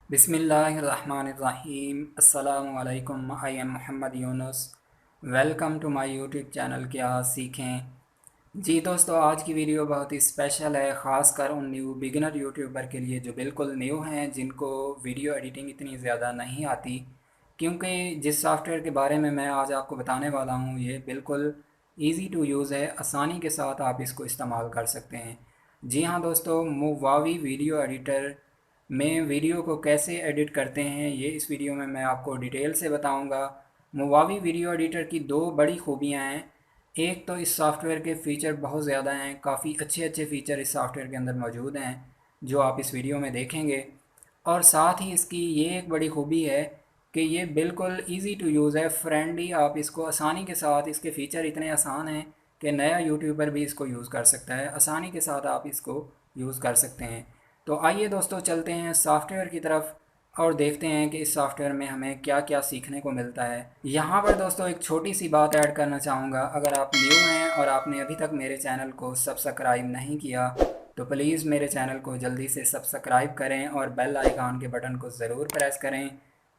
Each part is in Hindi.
बिस्मिल्लाहिर्रहमानिर्रहीम अस्सलामु अलैकुम। I am Mohammad Yunus. Welcome to my YouTube channel क्या सीखें। जी दोस्तों, आज की वीडियो बहुत ही स्पेशल है, ख़ासकर उन न्यू बिगिनर यूट्यूबर के लिए जो बिल्कुल न्यू हैं, जिनको वीडियो एडिटिंग इतनी ज़्यादा नहीं आती। क्योंकि जिस सॉफ्टवेयर के बारे में मैं आज आपको बताने वाला हूँ ये बिल्कुल ईज़ी टू यूज़ है, आसानी के साथ आप इसको इस्तेमाल कर सकते हैं। जी हाँ दोस्तों, मोवावी वीडियो एडिटर में वीडियो को कैसे एडिट करते हैं ये इस वीडियो में मैं आपको डिटेल से बताऊंगा। मोवावी वीडियो एडिटर की दो बड़ी खूबियां हैं। एक तो इस सॉफ्टवेयर के फ़ीचर बहुत ज़्यादा हैं, काफ़ी अच्छे अच्छे फ़ीचर इस सॉफ्टवेयर के अंदर मौजूद हैं जो आप इस वीडियो में देखेंगे। और साथ ही इसकी ये एक बड़ी खूबी है कि ये बिल्कुल इजी टू यूज़ है, फ्रेंडली। आप इसको आसानी के साथ, इसके फ़ीचर इतने आसान हैं कि नया यूट्यूबर भी इसको यूज़ कर सकता है, आसानी के साथ आप इसको यूज़ कर सकते हैं। तो आइए दोस्तों, चलते हैं सॉफ्टवेयर की तरफ और देखते हैं कि इस सॉफ्टवेयर में हमें क्या क्या सीखने को मिलता है। यहाँ पर दोस्तों एक छोटी सी बात ऐड करना चाहूँगा। अगर आप न्यू हैं और आपने अभी तक मेरे चैनल को सब्सक्राइब नहीं किया तो प्लीज़ मेरे चैनल को जल्दी से सब्सक्राइब करें और बेल आइकॉन के बटन को ज़रूर प्रेस करें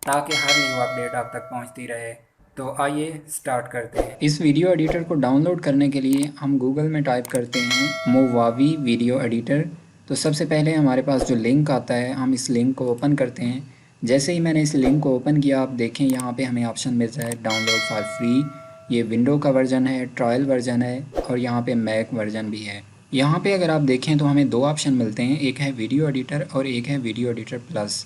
ताकि हर न्यू अपडेट आप तक पहुँचती रहे। तो आइए स्टार्ट करते हैं। इस वीडियो एडिटर को डाउनलोड करने के लिए हम गूगल में टाइप करते हैं मोवावी वीडियो एडिटर। तो सबसे पहले हमारे पास जो लिंक आता है, हम इस लिंक को ओपन करते हैं। जैसे ही मैंने इस लिंक को ओपन किया, आप देखें यहाँ पे हमें ऑप्शन मिल रहा है डाउनलोड फॉर फ्री। ये विंडो का वर्जन है, ट्रायल वर्जन है और यहाँ पे मैक वर्जन भी है। यहाँ पे अगर आप देखें तो हमें दो ऑप्शन मिलते हैं, एक है वीडियो एडिटर और एक है वीडियो एडिटर प्लस।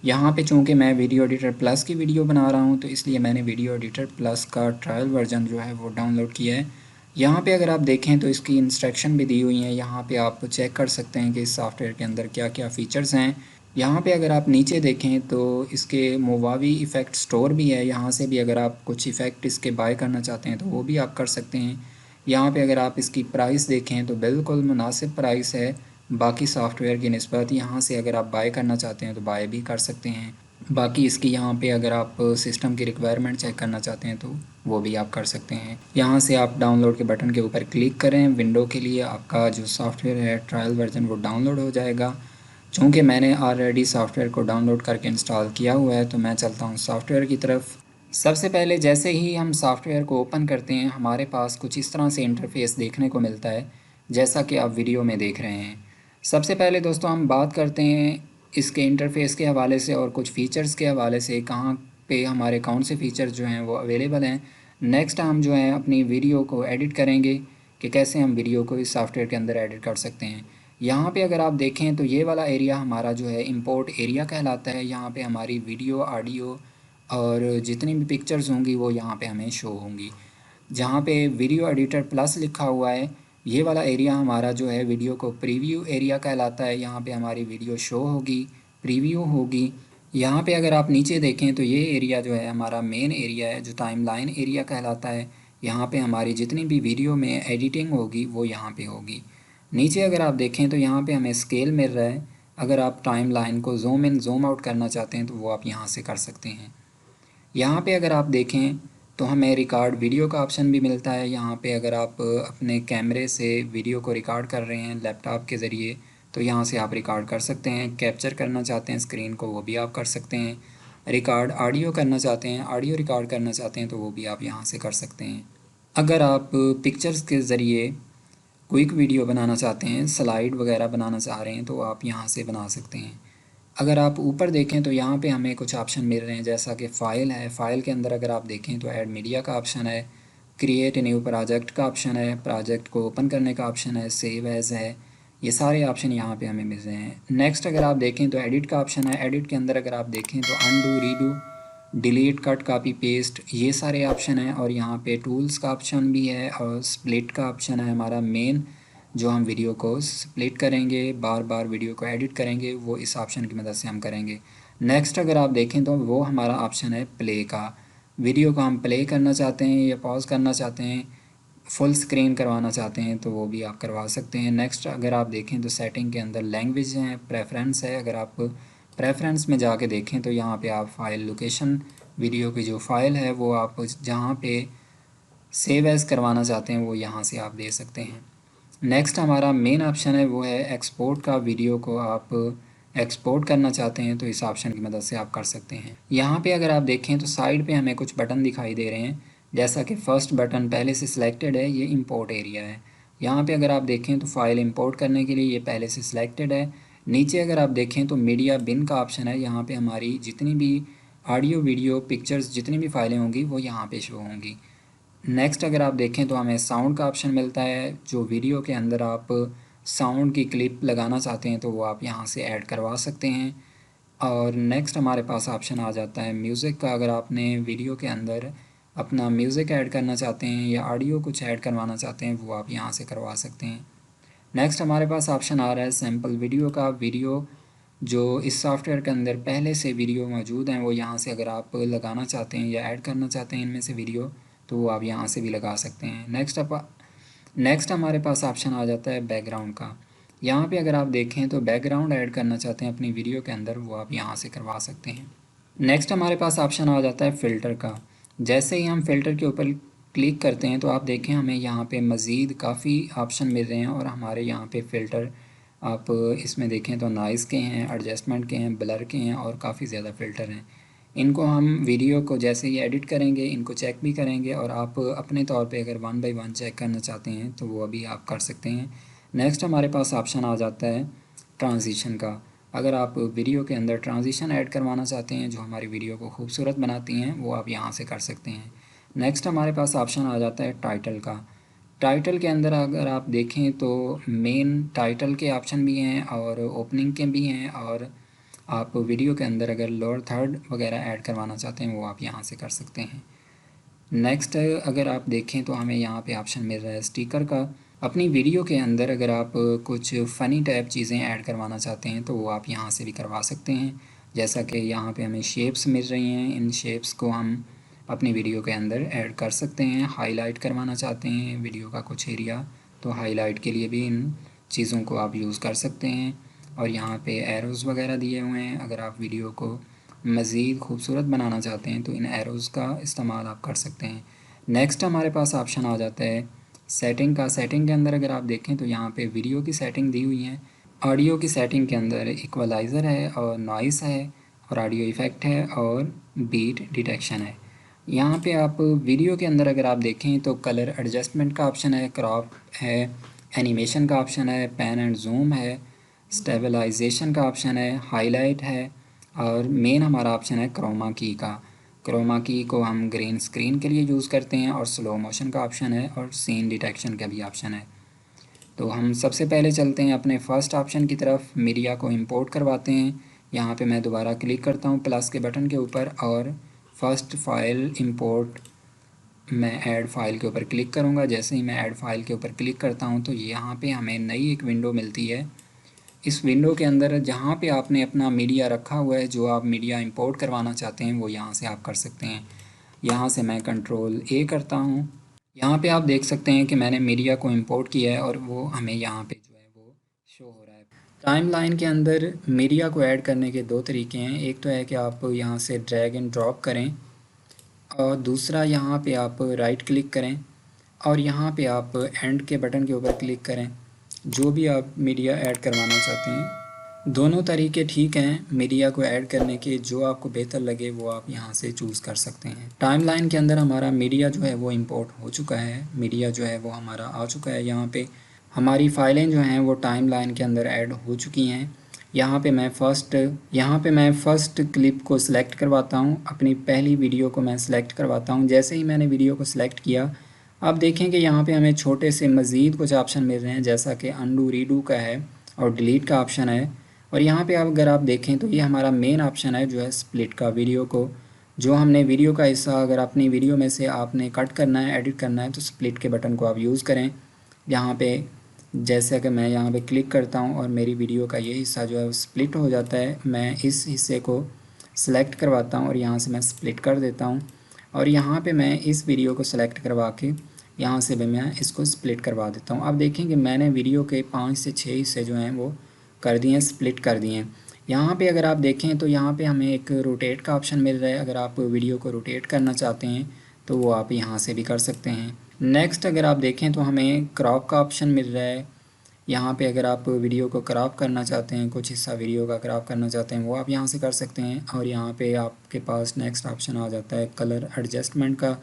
यहाँ पे चूँकि मैं वीडियो एडिटर प्लस की वीडियो बना रहा हूँ तो इसलिए मैंने वीडियो एडिटर प्लस का ट्रायल वर्जन जो है वो डाउनलोड किया है। यहाँ पे अगर आप देखें तो इसकी इंस्ट्रक्शन भी दी हुई हैं। यहाँ पे आप चेक कर सकते हैं कि इस सॉफ्टवेयर के अंदर क्या क्या फ़ीचर्स हैं। यहाँ पे अगर आप नीचे देखें तो इसके मोवावी इफ़ेक्ट स्टोर भी है। यहाँ से भी अगर आप कुछ इफ़ेक्ट इसके बाय करना चाहते हैं तो वो भी आप कर सकते हैं। यहाँ पे अगर आप इसकी प्राइस देखें तो बिल्कुल मुनासिब प्राइस है बाकी सॉफ्टवेयर की निस्बत। यहाँ से अगर आप बाय करना चाहते हैं तो बाय भी कर सकते हैं। बाकी इसकी यहाँ पे अगर आप सिस्टम की रिक्वायरमेंट चेक करना चाहते हैं तो वो भी आप कर सकते हैं। यहाँ से आप डाउनलोड के बटन के ऊपर क्लिक करें। विंडो के लिए आपका जो सॉफ्टवेयर है ट्रायल वर्जन वो डाउनलोड हो जाएगा। चूँकि मैंने ऑलरेडी सॉफ्टवेयर को डाउनलोड करके इंस्टॉल किया हुआ है तो मैं चलता हूँ सॉफ्टवेयर की तरफ। सबसे पहले जैसे ही हम सॉफ्टवेयर को ओपन करते हैं, हमारे पास कुछ इस तरह से इंटरफेस देखने को मिलता है जैसा कि आप वीडियो में देख रहे हैं। सबसे पहले दोस्तों हम बात करते हैं इसके इंटरफेस के हवाले से और कुछ फ़ीचर्स के हवाले से, कहाँ पे हमारे कौन से फ़ीचर्स जो हैं वो अवेलेबल हैं। नेक्स्ट हम जो है अपनी वीडियो को एडिट करेंगे कि कैसे हम वीडियो को इस सॉफ्टवेयर के अंदर एडिट कर सकते हैं। यहाँ पे अगर आप देखें तो ये वाला एरिया हमारा जो है इंपोर्ट एरिया कहलाता है। यहाँ पे हमारी वीडियो, ऑडियो और जितनी भी पिक्चर्स होंगी वो यहाँ पे हमें शो होंगी। जहाँ पे वीडियो एडिटर प्लस लिखा हुआ है, ये वाला एरिया हमारा जो है वीडियो को प्रीव्यू एरिया कहलाता है। यहाँ पे हमारी वीडियो शो होगी, प्रीव्यू होगी। यहाँ पे अगर आप नीचे देखें तो ये एरिया जो है हमारा मेन एरिया है जो टाइमलाइन एरिया कहलाता है। यहाँ पे हमारी जितनी भी वीडियो में एडिटिंग होगी वो यहाँ पे होगी। नीचे अगर आप देखें तो यहाँ पे हमें स्केल मिल रहा है। अगर आप टाइमलाइन को ज़ूम इन ज़ूम आउट करना चाहते हैं तो वो आप यहाँ से कर सकते हैं। यहाँ पे अगर आप देखें तो हमें रिकॉर्ड वीडियो का ऑप्शन भी मिलता है। यहाँ पे अगर आप अपने कैमरे से वीडियो को रिकॉर्ड कर रहे हैं लैपटॉप के ज़रिए तो यहाँ से आप रिकॉर्ड कर सकते हैं। कैप्चर करना चाहते हैं स्क्रीन को वो भी आप कर सकते हैं। रिकॉर्ड ऑडियो करना चाहते हैं, ऑडियो रिकॉर्ड करना चाहते हैं तो वो भी आप यहाँ से कर सकते हैं। अगर आप पिक्चर्स के ज़रिए क्विक वीडियो बनाना चाहते हैं, स्लाइड वगैरह बनाना चाह रहे हैं तो आप यहाँ से बना सकते हैं। अगर आप ऊपर देखें तो यहाँ पे हमें कुछ ऑप्शन मिल रहे हैं जैसा कि फ़ाइल है। फ़ाइल के अंदर अगर आप देखें तो ऐड मीडिया का ऑप्शन है, क्रिएट ए न्यू प्रोजेक्ट का ऑप्शन है, प्रोजेक्ट को ओपन करने का ऑप्शन है, सेव एज़ है। ये सारे ऑप्शन यहाँ पे हमें मिल रहे हैं। नेक्स्ट अगर आप देखें तो एडिट का ऑप्शन है। एडिट के अंदर अगर आप देखें तो undo, redo, delete, cut, copy, paste, ये सारे ऑप्शन हैं। और यहाँ पे टूल्स का ऑप्शन भी है और स्प्लिट का ऑप्शन है। हमारा मेन जो हम वीडियो को स्प्लिट करेंगे, बार बार वीडियो को एडिट करेंगे, वो इस ऑप्शन की मदद से हम करेंगे। नेक्स्ट अगर आप देखें तो वो हमारा ऑप्शन है प्ले का। वीडियो को हम प्ले करना चाहते हैं या पॉज करना चाहते हैं, फुल स्क्रीन करवाना चाहते हैं तो वो भी आप करवा सकते हैं। नेक्स्ट अगर आप देखें तो सेटिंग के अंदर लैंग्वेज हैं, प्रेफरेंस है। अगर आप प्रेफरेंस में जाके देखें तो यहाँ पे आप फाइल लोकेशन, वीडियो की जो फ़ाइल है वो आप जहाँ पे सेव एज़ करवाना चाहते हैं वो यहाँ से आप दे सकते हैं। नेक्स्ट हमारा मेन ऑप्शन है वो है एक्सपोर्ट का। वीडियो को आप एक्सपोर्ट करना चाहते हैं तो इस ऑप्शन की मदद से आप कर सकते हैं। यहाँ पे अगर आप देखें तो साइड पे हमें कुछ बटन दिखाई दे रहे हैं, जैसा कि फ़र्स्ट बटन पहले से सिलेक्टेड है, ये इंपोर्ट एरिया है। यहाँ पे अगर आप देखें तो फ़ाइल इंपोर्ट करने के लिए ये पहले से सिलेक्टेड है। नीचे अगर आप देखें तो मीडिया बिन का ऑप्शन है, यहाँ पे हमारी जितनी भी ऑडियो वीडियो पिक्चर्स जितनी भी फाइलें होंगी वो यहाँ पे शो होंगी। नेक्स्ट अगर आप देखें तो हमें साउंड का ऑप्शन मिलता है, जो वीडियो के अंदर आप साउंड की क्लिप लगाना चाहते हैं तो वो आप यहाँ से ऐड करवा सकते हैं। और नेक्स्ट हमारे पास ऑप्शन आ जाता है म्यूज़िक का। अगर आपने वीडियो के अंदर अपना म्यूज़िक ऐड करना चाहते हैं या ऑडियो कुछ ऐड करवाना चाहते हैं वो आप यहाँ से करवा सकते हैं। नेक्स्ट हमारे पास ऑप्शन आ रहा है सैम्पल वीडियो का। वीडियो जो इस सॉफ्टवेयर के अंदर पहले से वीडियो मौजूद हैं वो यहाँ से अगर आप लगाना चाहते हैं या ऐड करना चाहते हैं इनमें से वीडियो, तो वो आप यहाँ से भी लगा सकते हैं। नेक्स्ट हमारे पास ऑप्शन आ जाता है बैकग्राउंड का। यहाँ पे अगर आप देखें तो बैकग्राउंड ऐड करना चाहते हैं अपनी वीडियो के अंदर, वो आप यहाँ से करवा सकते हैं। नेक्स्ट हमारे पास ऑप्शन आ जाता है फ़िल्टर का। जैसे ही हम फ़िल्टर के ऊपर क्लिक करते हैं तो आप देखें हमें यहाँ पे मज़ीद काफ़ी ऑप्शन मिल रहे हैं और हमारे यहाँ पे फ़िल्टर आप इसमें देखें तो नॉइज़ के हैं, एडजस्टमेंट के हैं, ब्लर के हैं और काफ़ी ज़्यादा फ़िल्टर हैं। इनको हम वीडियो को जैसे ही एडिट करेंगे इनको चेक भी करेंगे और आप अपने तौर पे अगर 1 बाय 1 चेक करना चाहते हैं तो वो अभी आप कर सकते हैं। नेक्स्ट हमारे पास ऑप्शन आ जाता है ट्रांजिशन का। अगर आप वीडियो के अंदर ट्रांजिशन ऐड करवाना चाहते हैं जो हमारी वीडियो को खूबसूरत बनाती हैं वो आप यहाँ से कर सकते हैं। नेक्स्ट हमारे पास ऑप्शन आ जाता है टाइटल का। टाइटल के अंदर अगर आप देखें तो मेन टाइटल के ऑप्शन भी हैं और ओपनिंग के भी हैं, और आप वीडियो के अंदर अगर लोअर थर्ड वगैरह ऐड करवाना चाहते हैं वो आप यहाँ से कर सकते हैं। नेक्स्ट अगर आप देखें तो हमें यहाँ पे ऑप्शन मिल रहा है स्टिकर का। अपनी वीडियो के अंदर अगर आप कुछ फ़नी टाइप चीज़ें ऐड करवाना चाहते हैं तो वो आप यहाँ से भी करवा सकते हैं। जैसा कि यहाँ पे हमें शेप्स मिल रही हैं, इन शेप्स को हम अपनी वीडियो के अंदर ऐड कर सकते हैं। हाईलाइट करवाना चाहते हैं वीडियो का कुछ एरिया तो हाईलाइट के लिए भी इन चीज़ों को आप यूज़ कर सकते हैं। और यहाँ पे एरोज़ वगैरह दिए हुए हैं, अगर आप वीडियो को मज़ीद खूबसूरत बनाना चाहते हैं तो इन एरोज़ का इस्तेमाल आप कर सकते हैं। नेक्स्ट हमारे पास ऑप्शन आ जाता है सेटिंग का। सेटिंग के अंदर अगर आप देखें तो यहाँ पे वीडियो की सेटिंग दी हुई है, ऑडियो की सेटिंग के अंदर इक्वलाइज़र है और नॉइस है और ऑडियो इफ़ेक्ट है और बीट डिटेक्शन है। यहाँ पे आप वीडियो के अंदर अगर आप देखें तो कलर एडजस्टमेंट का ऑप्शन है, क्रॉप है, एनिमेशन का ऑप्शन है, पैन एंड जूम है, स्टेबलाइजेशन का ऑप्शन है, हाईलाइट है और मेन हमारा ऑप्शन है क्रोमा की का। क्रोमा की को हम ग्रीन स्क्रीन के लिए यूज़ करते हैं और स्लो मोशन का ऑप्शन है और सीन डिटेक्शन का भी ऑप्शन है। तो हम सबसे पहले चलते हैं अपने फ़र्स्ट ऑप्शन की तरफ, मीडिया को इंपोर्ट करवाते हैं। यहाँ पे मैं दोबारा क्लिक करता हूँ प्लस के बटन के ऊपर और फर्स्ट फाइल इंपोर्ट मैं ऐड फाइल के ऊपर क्लिक करूँगा। जैसे ही मैं ऐड फाइल के ऊपर क्लिक करता हूँ तो यहाँ पे हमें नई एक विंडो मिलती है। इस विंडो के अंदर जहाँ पे आपने अपना मीडिया रखा हुआ है, जो आप मीडिया इंपोर्ट करवाना चाहते हैं वो यहाँ से आप कर सकते हैं। यहाँ से मैं कंट्रोल ए करता हूँ। यहाँ पे आप देख सकते हैं कि मैंने मीडिया को इंपोर्ट किया है और वो हमें यहाँ पे जो है वो शो हो रहा है। टाइमलाइन के अंदर मीडिया को ऐड करने के दो तरीके हैं। एक तो है कि आप यहाँ से ड्रैग एंड ड्रॉप करें और दूसरा यहाँ पे आप राइट क्लिक करें और यहाँ पे आप एंड के बटन के ऊपर क्लिक करें, जो भी आप मीडिया ऐड करवाना चाहते हैं। दोनों तरीके ठीक हैं मीडिया को ऐड करने के, जो आपको बेहतर लगे वो आप यहाँ से चूज़ कर सकते हैं। टाइमलाइन के अंदर हमारा मीडिया जो है वो इंपोर्ट हो चुका है, मीडिया जो है वो हमारा आ चुका है। यहाँ पे हमारी फ़ाइलें जो हैं वो टाइमलाइन के अंदर ऐड हो चुकी हैं। यहाँ पे मैं फ़र्स्ट क्लिप को सिलेक्ट करवाता हूँ, अपनी पहली वीडियो को मैं सिलेक्ट करवाता हूँ। जैसे ही मैंने वीडियो को सिलेक्ट किया, आप देखें कि यहाँ पे हमें छोटे से मज़ीद कुछ ऑप्शन मिल रहे हैं, जैसा कि अनडू रीडू का है और डिलीट का ऑप्शन है। और यहाँ पे अगर आप देखें तो ये हमारा मेन ऑप्शन है जो है स्प्लिट का। वीडियो को जो हमने वीडियो का हिस्सा अगर अपनी वीडियो में से आपने कट करना है, एडिट करना है, तो स्प्लिट के बटन को आप यूज़ करें। यहाँ पे जैसे कि मैं यहाँ पे क्लिक करता हूँ और मेरी वीडियो का ये हिस्सा जो है वो स्प्लिट हो जाता है। मैं इस हिस्से को सिलेक्ट करवाता हूँ और यहाँ से मैं स्प्लिट कर देता हूँ और यहाँ पे मैं इस वीडियो को सिलेक्ट करवा के यहाँ से भी मैं इसको स्प्लिट करवा देता हूँ। अब देखें कि मैंने वीडियो के 5 से 6 हिस्से जो हैं वो कर दिए हैं, स्प्लिट कर दिए हैं। यहाँ पे अगर आप देखें तो यहाँ पे हमें एक रोटेट का ऑप्शन मिल रहा है। अगर आप वीडियो को रोटेट करना चाहते हैं तो वो आप यहाँ से भी कर सकते हैं। नेक्स्ट अगर आप देखें तो हमें क्रॉप का ऑप्शन मिल रहा है। यहाँ पे अगर आप वीडियो को क्रॉप करना चाहते हैं, कुछ हिस्सा वीडियो का क्रॉप करना चाहते हैं, वो आप यहाँ से कर सकते हैं। और यहाँ पे आपके पास नेक्स्ट ऑप्शन आ जाता है कलर एडजस्टमेंट का।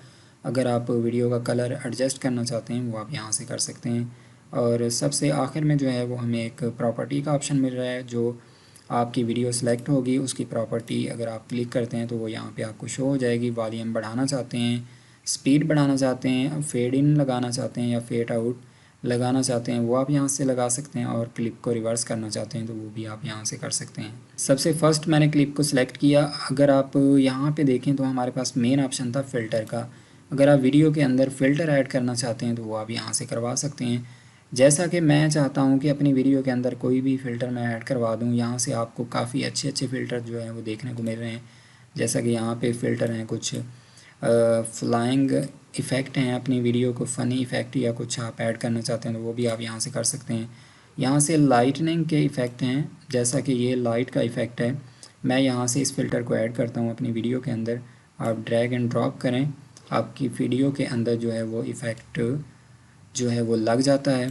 अगर आप वीडियो का कलर एडजस्ट करना चाहते हैं वो आप यहाँ से कर सकते हैं। और सबसे आखिर में जो है वो हमें एक प्रॉपर्टी का ऑप्शन मिल रहा है, जो आपकी वीडियो सेलेक्ट होगी उसकी प्रॉपर्टी अगर आप क्लिक करते हैं तो वो यहाँ पे आपको शो हो जाएगी। वॉल्यूम बढ़ाना चाहते हैं, स्पीड बढ़ाना चाहते हैं, फेड इन लगाना चाहते हैं या फेड आउट लगाना चाहते हैं, वो आप यहाँ से लगा सकते हैं। और क्लिप को रिवर्स करना चाहते हैं तो वो भी आप यहाँ से कर सकते हैं। सबसे फर्स्ट मैंने क्लिप को सिलेक्ट किया। अगर आप यहाँ पे देखें तो हमारे पास मेन ऑप्शन था फ़िल्टर का। अगर आप वीडियो के अंदर फ़िल्टर ऐड करना चाहते हैं तो वो आप यहाँ से करवा सकते हैं। जैसा कि मैं चाहता हूँ कि अपनी वीडियो के अंदर कोई भी फ़िल्टर मैं ऐड करवा दूँ, यहाँ से आपको काफ़ी अच्छे अच्छे फ़िल्टर जो हैं वो देखने को मिल रहे हैं। जैसा कि यहाँ पे फ़िल्टर हैं, कुछ फ्लाइंग इफ़ेक्ट हैं। अपनी वीडियो को फ़नी इफ़ेक्ट या कुछ आप ऐड करना चाहते हैं तो वो भी आप यहाँ से कर सकते हैं। यहाँ से लाइटनिंग के इफ़ेक्ट हैं, जैसा कि ये लाइट का इफ़ेक्ट है। मैं यहाँ से इस फ़िल्टर को ऐड करता हूँ अपनी वीडियो के अंदर। आप ड्रैग एंड ड्रॉप करें, आपकी वीडियो के अंदर जो है वो इफ़ेक्ट जो है वो लग जाता है।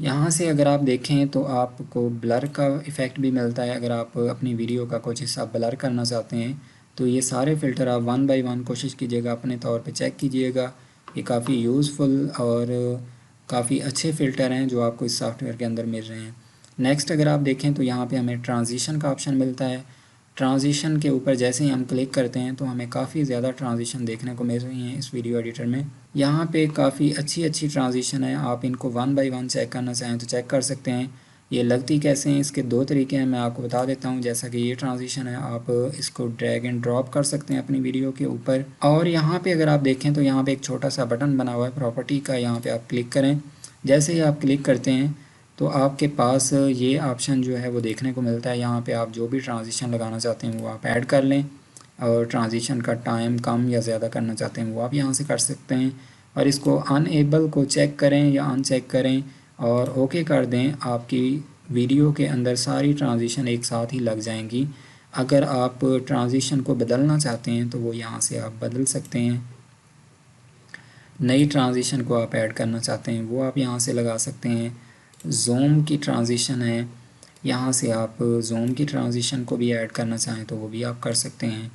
यहाँ से अगर आप देखें तो आपको ब्लर का इफ़ेक्ट भी मिलता है। अगर आप अपनी वीडियो का कुछ हिस्सा ब्लर करना चाहते हैं तो ये सारे फ़िल्टर आप वन बाय वन कोशिश कीजिएगा, अपने तौर पे चेक कीजिएगा। ये काफ़ी यूज़फुल और काफ़ी अच्छे फ़िल्टर हैं जो आपको इस सॉफ्टवेयर के अंदर मिल रहे हैं। नेक्स्ट अगर आप देखें तो यहाँ पे हमें ट्रांजिशन का ऑप्शन मिलता है। ट्रांजिशन के ऊपर जैसे ही हम क्लिक करते हैं तो हमें काफ़ी ज़्यादा ट्रांजिशन देखने को मिल रही हैं इस वीडियो एडिटर में। यहाँ पे काफ़ी अच्छी अच्छी ट्रांजिशन है। आप इनको वन बाय वन चेक करना चाहें तो चेक कर सकते हैं। ये लगती कैसे हैं, इसके दो तरीके हैं, मैं आपको बता देता हूँ। जैसा कि ये ट्रांजिशन है, आप इसको ड्रैग एंड ड्रॉप कर सकते हैं अपनी वीडियो के ऊपर। और यहाँ पे अगर आप देखें तो यहाँ पे एक छोटा सा बटन बना हुआ है प्रॉपर्टी का, यहाँ पे आप क्लिक करें। जैसे ही आप क्लिक करते हैं तो आपके पास ये ऑप्शन जो है वो देखने को मिलता है। यहाँ पे आप जो भी ट्रांजिशन लगाना चाहते हैं वो आप ऐड कर लें, और ट्रांजिशन का टाइम कम या ज़्यादा करना चाहते हैं वो आप यहाँ से कर सकते हैं। और इसको अनएबल को चेक करें या अनचेक करें और ओके कर दें। आपकी वीडियो के अंदर सारी ट्रांजिशन एक साथ ही लग जाएंगी। अगर आप ट्रांजिशन को बदलना चाहते हैं तो वो यहाँ से आप बदल सकते हैं। नई ट्रांजिशन को आप ऐड करना चाहते हैं वो आप यहाँ से लगा सकते हैं। ज़ूम की ट्रांजिशन है, यहाँ से आप ज़ूम की ट्रांजिशन को भी ऐड करना चाहें तो वो भी आप कर सकते हैं।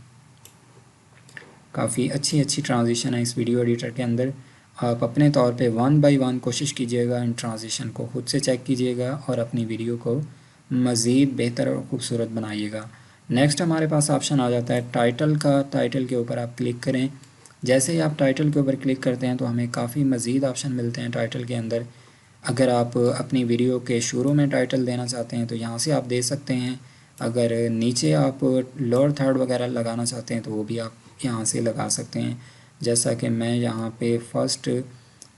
काफ़ी अच्छी अच्छी ट्रांजिशन है इस वीडियो एडिटर के अंदर। आप अपने तौर पे वन बाय वन कोशिश कीजिएगा, इन ट्रांजिशन को खुद से चेक कीजिएगा और अपनी वीडियो को मज़ीद बेहतर और खूबसूरत बनाइएगा। नेक्स्ट हमारे पास ऑप्शन आ जाता है टाइटल का। टाइटल के ऊपर आप क्लिक करें। जैसे ही आप टाइटल के ऊपर क्लिक करते हैं तो हमें काफ़ी मज़ीद ऑप्शन मिलते हैं टाइटल के अंदर। अगर आप अपनी वीडियो के शुरू में टाइटल देना चाहते हैं तो यहाँ से आप दे सकते हैं। अगर नीचे आप लोअर थर्ड वगैरह लगाना चाहते हैं तो वो भी आप यहाँ से लगा सकते हैं। जैसा कि मैं यहाँ पे फर्स्ट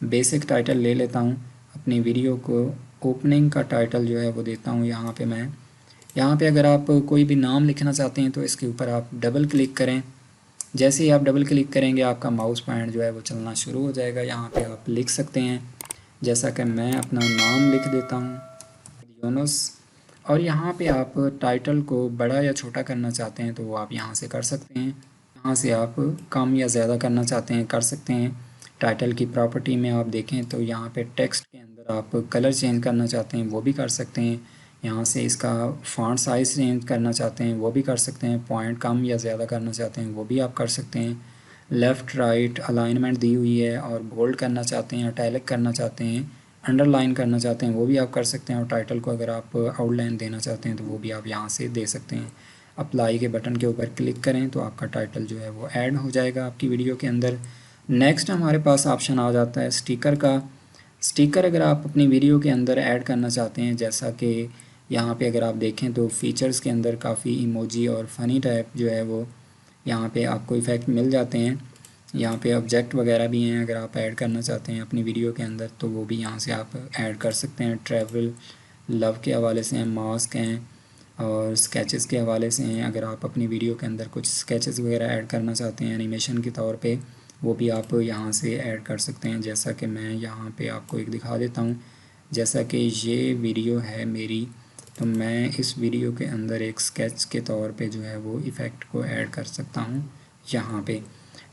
बेसिक टाइटल ले लेता हूँ, अपनी वीडियो को ओपनिंग का टाइटल जो है वो देता हूँ। यहाँ पे अगर आप कोई भी नाम लिखना चाहते हैं तो इसके ऊपर आप डबल क्लिक करें। जैसे ही आप डबल क्लिक करेंगे आपका माउस पॉइंट जो है वो चलना शुरू हो जाएगा। यहाँ पे आप लिख सकते हैं, जैसा कि मैं अपना नाम लिख देता हूँ, यूनुस। और यहाँ पे आप टाइटल को बड़ा या छोटा करना चाहते हैं तो वो आप यहाँ से कर सकते हैं। यहाँ से आप कम या ज़्यादा करना चाहते हैं कर सकते हैं। टाइटल की प्रॉपर्टी में आप देखें तो यहाँ पे टेक्स्ट के अंदर आप कलर चेंज करना चाहते हैं वो भी कर सकते हैं। यहाँ से इसका फ़ॉन्ट साइज़ चेंज करना चाहते हैं वो भी कर सकते हैं। पॉइंट कम या ज़्यादा करना चाहते हैं वो भी आप कर सकते हैं। लेफ़्ट राइट अलाइनमेंट दी हुई है, और बोल्ड करना चाहते हैं, इटैलिक करना चाहते हैं, अंडरलाइन करना चाहते हैं वो भी आप कर सकते हैं। और टाइटल को अगर आप आउटलाइन देना चाहते हैं तो वो भी आप यहाँ से दे सकते हैं। अप्लाई के बटन के ऊपर क्लिक करें तो आपका टाइटल जो है वो ऐड हो जाएगा आपकी वीडियो के अंदर। नेक्स्ट हमारे पास ऑप्शन आ जाता है स्टिकर का। स्टिकर अगर आप अपनी वीडियो के अंदर ऐड करना चाहते हैं, जैसा कि यहाँ पे अगर आप देखें तो फीचर्स के अंदर काफ़ी इमोजी और फ़नी टाइप जो है वो यहाँ पे आपको इफ़ेक्ट मिल जाते हैं। यहाँ पे ऑब्जेक्ट वगैरह भी हैं, अगर आप ऐड करना चाहते हैं अपनी वीडियो के अंदर तो वो भी यहाँ से आप ऐड कर सकते हैं। ट्रैवल लव के हवाले से हैं, मास्क हैं और स्केचेस के हवाले से हैं। अगर आप अपनी वीडियो के अंदर कुछ स्केचेस वगैरह ऐड करना चाहते हैं एनिमेशन के तौर पे, वो भी आप यहाँ से ऐड कर सकते हैं। जैसा कि मैं यहाँ पे आपको एक दिखा देता हूँ। जैसा कि ये वीडियो है मेरी, तो मैं इस वीडियो के अंदर एक स्केच के तौर पे जो है वो इफ़ेक्ट को ऐड कर सकता हूँ यहाँ पे।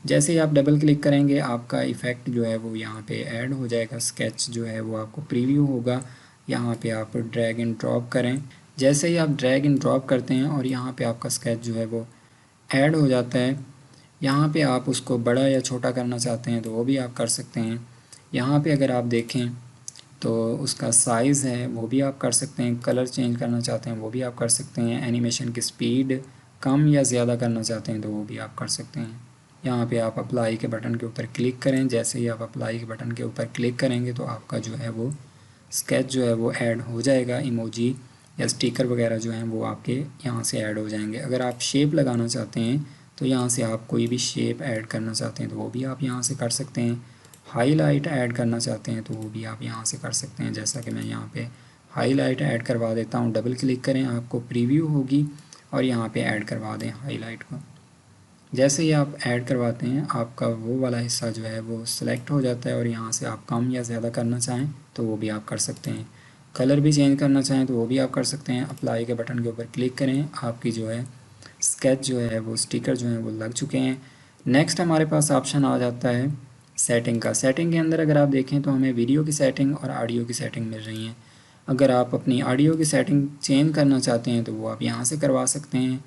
जैसे ही आप डबल क्लिक करेंगे आपका इफ़ेक्ट जो है वो यहाँ पे ऐड हो जाएगा। स्केच जो है वो आपको प्रीव्यू होगा यहाँ पे आप ड्रैग एंड ड्रॉप करें। जैसे ही आप ड्रैग एंड ड्रॉप करते हैं और यहाँ पे आपका स्केच जो है वो ऐड हो जाता है। यहाँ पे आप उसको बड़ा या छोटा करना चाहते हैं तो वो भी आप कर सकते हैं। यहाँ पे अगर आप देखें तो उसका साइज़ है वो भी आप कर सकते हैं। कलर चेंज करना चाहते हैं वो भी आप कर सकते हैं। एनिमेशन की स्पीड कम या ज़्यादा करना चाहते हैं तो वो भी आप कर सकते हैं। यहाँ पे आप अप्लाई के बटन के ऊपर क्लिक करें। जैसे ही आप अप्लाई के बटन के ऊपर क्लिक करेंगे तो आपका जो है वो स्केच जो है वो ऐड हो जाएगा। इमोजी या स्टिकर वगैरह जो हैं वो आपके यहाँ से ऐड हो जाएंगे। अगर आप शेप लगाना चाहते हैं तो यहाँ से आप कोई भी शेप ऐड करना चाहते हैं तो वो भी आप यहाँ से कर सकते हैं। हाईलाइट ऐड करना चाहते हैं तो वो भी आप यहाँ से कर सकते हैं। जैसा कि मैं यहाँ पे हाईलाइट ऐड करवा देता हूँ। डबल क्लिक करें, आपको प्रीव्यू होगी और यहाँ पे ऐड करवा दें हाईलाइट को। जैसे ही आप ऐड करवाते हैं आपका वो वाला हिस्सा जो है वो सिलेक्ट हो जाता है और यहाँ से आप कम या ज़्यादा करना चाहें तो वो भी आप कर सकते हैं। कलर भी चेंज करना चाहें तो वो भी आप कर सकते हैं। अप्लाई के बटन के ऊपर क्लिक करें, आपकी जो है स्केच जो है वो स्टिकर जो है वो लग चुके हैं। नेक्स्ट हमारे पास ऑप्शन आ जाता है सेटिंग का। सेटिंग के अंदर अगर आप देखें तो हमें वीडियो की सेटिंग और ऑडियो की सेटिंग मिल रही हैं। अगर आप अपनी ऑडियो की सेटिंग चेंज करना चाहते हैं तो वो आप यहाँ से करवा सकते हैं।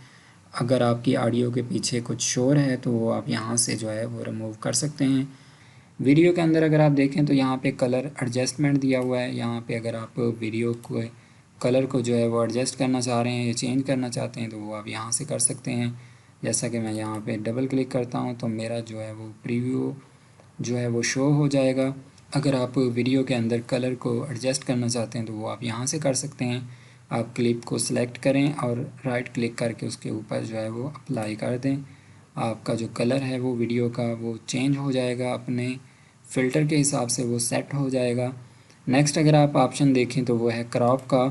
अगर आपकी ऑडियो के पीछे कुछ शोर है तो वो आप यहाँ से जो है वो रिमूव कर सकते हैं। वीडियो के अंदर अगर आप देखें तो यहाँ पे कलर एडजस्टमेंट दिया हुआ है। यहाँ पे अगर आप वीडियो को कलर को जो है वो एडजस्ट करना चाह रहे हैं या चेंज करना चाहते हैं तो वो आप यहाँ से कर सकते हैं। जैसा कि मैं यहाँ पे डबल क्लिक करता हूँ तो मेरा जो है वो प्रीव्यू जो है वो शो हो जाएगा। अगर आप वीडियो के अंदर कलर को एडजस्ट करना चाहते हैं तो वो आप यहाँ से कर सकते हैं। आप क्लिप को सिलेक्ट करें और राइट क्लिक करके उसके ऊपर जो है वो अप्लाई कर दें। आपका जो कलर है वो वीडियो का वो चेंज हो जाएगा, अपने फ़िल्टर के हिसाब से वो सेट हो जाएगा। नेक्स्ट अगर आप ऑप्शन देखें तो वो है क्रॉप का।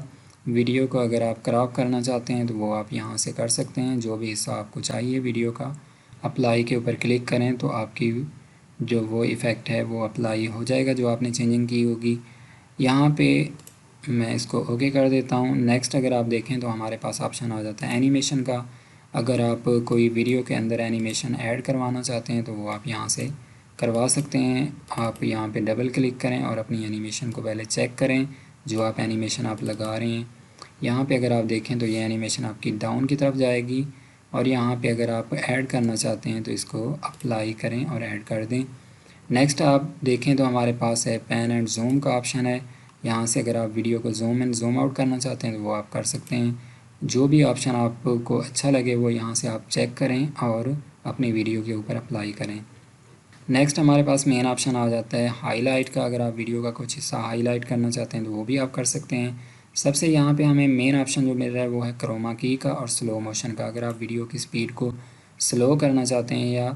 वीडियो को अगर आप क्रॉप करना चाहते हैं तो वो आप यहाँ से कर सकते हैं। जो भी हिस्सा आपको चाहिए वीडियो का, अप्लाई के ऊपर क्लिक करें तो आपकी जो वो इफ़ेक्ट है वो अप्लाई हो जाएगा जो आपने चेंजिंग की होगी। यहाँ पे मैं इसको ओके कर देता हूँ। नेक्स्ट अगर आप देखें तो हमारे पास ऑप्शन आ जाता है एनिमेशन का। अगर आप कोई वीडियो के अंदर एनिमेशन ऐड करवाना चाहते हैं तो वो आप यहाँ से करवा सकते हैं। आप यहाँ पे डबल क्लिक करें और अपनी एनिमेशन को पहले चेक करें जो आप एनिमेशन आप लगा रहे हैं। यहाँ पे अगर आप देखें तो ये एनिमेशन आपकी डाउन की तरफ जाएगी और यहाँ पे अगर आप ऐड करना चाहते हैं तो इसको अप्लाई करें और ऐड कर दें। नेक्स्ट आप देखें तो हमारे पास है पैन एंड जूम का ऑप्शन है। यहाँ से अगर आप वीडियो को जूम इन जूम आउट करना चाहते हैं तो वो आप कर सकते हैं। जो भी ऑप्शन आपको अच्छा लगे वो यहाँ से आप चेक करें और अपनी वीडियो के ऊपर अप्लाई करें। नेक्स्ट हमारे पास मेन ऑप्शन आ जाता है हाईलाइट का। अगर आप वीडियो का कुछ हिस्सा हाईलाइट करना चाहते हैं तो वो भी आप कर सकते हैं। सबसे यहाँ पे हमें मेन ऑप्शन जो मिल रहा है वो है क्रोमा की का और स्लो मोशन का। अगर आप वीडियो की स्पीड को स्लो करना चाहते हैं या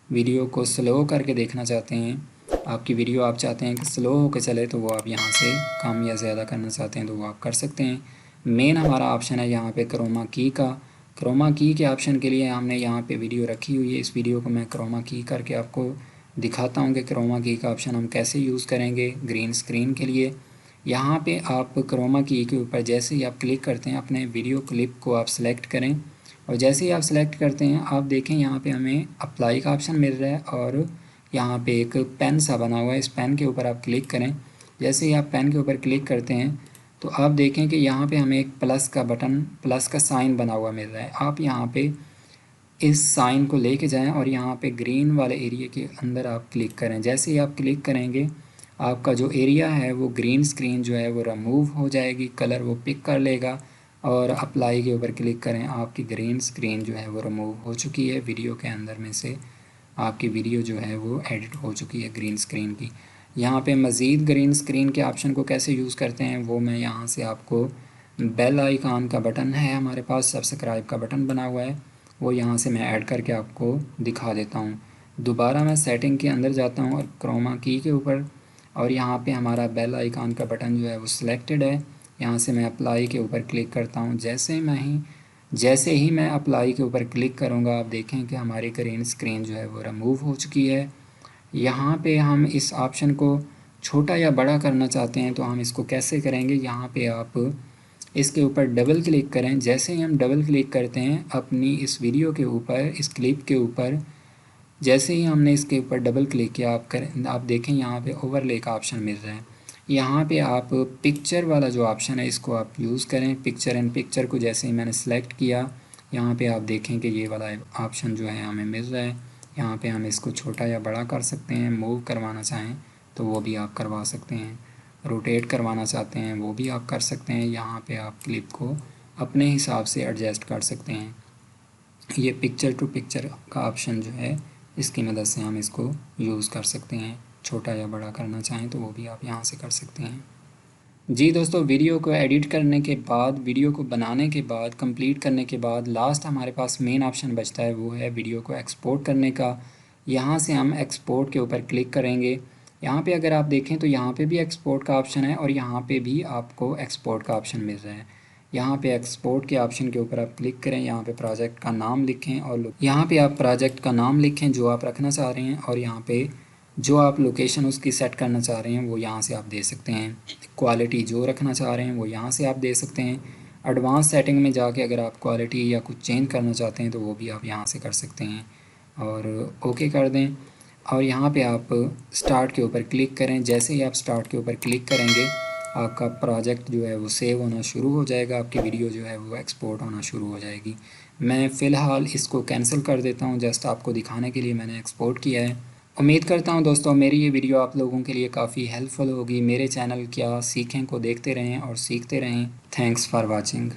वीडियो को स्लो करके देखना चाहते हैं, आपकी वीडियो आप चाहते हैं कि स्लो होकर चले तो वो आप यहाँ से कम या ज़्यादा करना चाहते हैं तो वो आप कर सकते हैं। मेन हमारा ऑप्शन है यहाँ पे क्रोमा की का। क्रोमा की के ऑप्शन के लिए हमने यहाँ पे वीडियो रखी हुई है। इस वीडियो को मैं क्रोमा की करके आपको दिखाता हूँ कि क्रोमा की का ऑप्शन हम कैसे यूज़ करेंगे ग्रीन स्क्रीन के लिए। यहाँ पे आप क्रोमा की के ऊपर जैसे ही आप क्लिक करते हैं अपने वीडियो क्लिप को आप सेलेक्ट करें और जैसे ही आप सेलेक्ट करते हैं आप देखें यहाँ पे हमें अप्लाई का ऑप्शन मिल रहा है और यहाँ पे एक पेन सा बना हुआ है। इस पेन के ऊपर आप क्लिक करें। जैसे ही आप पेन के ऊपर क्लिक करते हैं तो आप देखें कि यहाँ पे हमें एक प्लस का बटन, प्लस का साइन बना हुआ मिल रहा है। आप यहाँ पे इस साइन को लेके जाएं और यहाँ पे ग्रीन वाले एरिया के अंदर आप क्लिक करें। जैसे ही आप क्लिक करेंगे आपका जो एरिया है वो ग्रीन स्क्रीन जो है वो रिमूव हो जाएगी, कलर वो पिक कर लेगा और अप्लाई के ऊपर क्लिक करें। आपकी ग्रीन स्क्रीन जो है वो रिमूव हो चुकी है। वीडियो के अंदर में से आपकी वीडियो जो है वो एडिट हो चुकी है ग्रीन स्क्रीन की। यहाँ पे मज़ीद ग्रीन स्क्रीन के ऑप्शन को कैसे यूज़ करते हैं वो मैं यहाँ से आपको, बेल आइकॉन का बटन है हमारे पास, सब्सक्राइब का बटन बना हुआ है, वो यहाँ से मैं ऐड करके आपको दिखा देता हूँ। दोबारा मैं सेटिंग के अंदर जाता हूँ और क्रोमा की के ऊपर और यहाँ पे हमारा बेल आइकॉन का बटन जो है वो सिलेक्टेड है। यहाँ से मैं अप्लाई के ऊपर क्लिक करता हूँ। जैसे ही मैं अप्लाई के ऊपर क्लिक करूँगा आप देखें कि हमारी ग्रीन स्क्रीन जो है वो रिमूव हो चुकी है। यहाँ पे हम इस ऑप्शन को छोटा या बड़ा करना चाहते हैं तो हम इसको कैसे करेंगे, यहाँ पे आप इसके ऊपर डबल क्लिक करें। जैसे ही हम डबल क्लिक करते हैं अपनी इस वीडियो के ऊपर, इस क्लिप के ऊपर, जैसे ही हमने इसके ऊपर डबल क्लिक किया आप देखें यहाँ पे ओवरले का ऑप्शन मिल रहा है। यहाँ पे आप पिक्चर वाला जो ऑप्शन है इसको आप यूज़ करें। पिक्चर एंड पिक्चर को जैसे ही मैंने सेलेक्ट किया, यहाँ पे आप देखें कि ये वाला ऑप्शन जो है हमें मिल रहा है। यहाँ पे हम इसको छोटा या बड़ा कर सकते हैं। मूव करवाना चाहें तो वो भी आप करवा सकते हैं। रोटेट करवाना चाहते हैं वो भी आप कर सकते हैं। यहाँ पे आप क्लिप को अपने हिसाब से एडजस्ट कर सकते हैं। ये पिक्चर टू पिक्चर का ऑप्शन जो है इसकी मदद से हम इसको यूज़ कर सकते हैं। छोटा या बड़ा करना चाहें तो वो भी आप यहाँ से कर सकते हैं। जी दोस्तों, वीडियो को एडिट करने के बाद, वीडियो को बनाने के बाद, कंप्लीट करने के बाद लास्ट हमारे पास मेन ऑप्शन बचता है, वो है वीडियो को एक्सपोर्ट करने का। यहाँ से हम एक्सपोर्ट के ऊपर क्लिक करेंगे। यहाँ पे अगर आप देखें तो यहाँ पे भी एक्सपोर्ट का ऑप्शन है और यहाँ पे भी आपको एक्सपोर्ट का ऑप्शन मिल रहा है। यहाँ पे एक्सपोर्ट के ऑप्शन के ऊपर आप क्लिक करें, यहाँ पे प्रोजेक्ट का नाम लिखें और यहाँ पे आप प्रोजेक्ट का नाम लिखें जो आप रखना चाह रहे हैं, और यहाँ पे जो आप लोकेशन उसकी सेट करना चाह रहे हैं वो यहाँ से आप दे सकते हैं। क्वालिटी जो रखना चाह रहे हैं वो यहाँ से आप दे सकते हैं। एडवांस सेटिंग में जाके अगर आप क्वालिटी या कुछ चेंज करना चाहते हैं तो वो भी आप यहाँ से कर सकते हैं और ओके कर दें। और यहाँ पे आप स्टार्ट के ऊपर क्लिक करें। जैसे ही आप स्टार्ट के ऊपर क्लिक करेंगे आपका प्रोजेक्ट जो है वो सेव होना शुरू हो जाएगा, आपकी वीडियो जो है वो एक्सपोर्ट होना शुरू हो जाएगी। मैं फ़िलहाल इसको कैंसिल कर देता हूँ, जस्ट आपको दिखाने के लिए मैंने एक्सपोर्ट किया है। उम्मीद करता हूँ दोस्तों मेरी ये वीडियो आप लोगों के लिए काफ़ी हेल्पफुल होगी। मेरे चैनल क्या सीखें को देखते रहें और सीखते रहें। Thanks for watching.